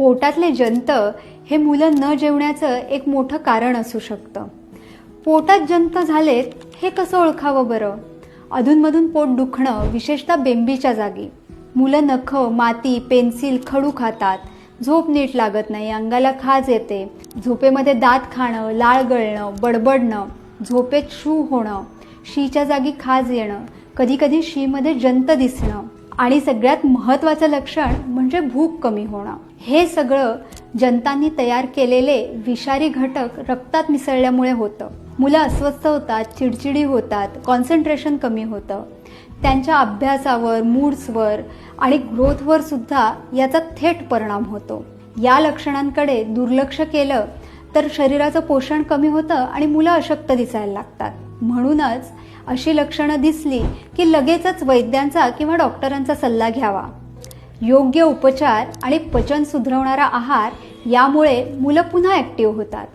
पोटातले जंत हे मुलं न जेवण्याचं एक मोठं कारण असू शकतं. पोटात जंत झालेत हे कसं ओळखावं बरं? अधूनमधून पोट दुखणं, विशेषतः बेंबीच्या जागी. मुलं नखं, माती, पेन्सिल, खडू खातात. झोप नीट लागत नाही, अंगाला खाज येते. झोपेमध्ये दात खाणं, लाळ गळणं, बडबडणं, झोपेत शू होणं, शीच्या जागी खाज येणं, कधीकधी शीमध्ये जंत दिसणं आणि सगळ्यात महत्त्वाचं लक्षण म्हणजे भूक कमी होणं. हे सगळं जंतांनी तयार केलेले विषारी घटक रक्तात मिसळल्यामुळे होतं. मुलं अस्वस्थ होतात, चिडचिडी होतात, कॉन्सन्ट्रेशन कमी होतं. त्यांच्या अभ्यासावर, मूड्सवर आणि ग्रोथवर सुद्धा याचा थेट परिणाम होतो. या लक्षणांकडे दुर्लक्ष केलं तर शरीराचं पोषण कमी होतं आणि मुलं अशक्त दिसायला लागतात. म्हणूनच अशी लक्षणं दिसली की लगेचच वैद्यांचा किंवा डॉक्टरांचा सल्ला घ्यावा. योग्य उपचार आणि पचन सुधारणारा आहार यामुळे मुलं पुन्हा ॲक्टिव्ह होतात.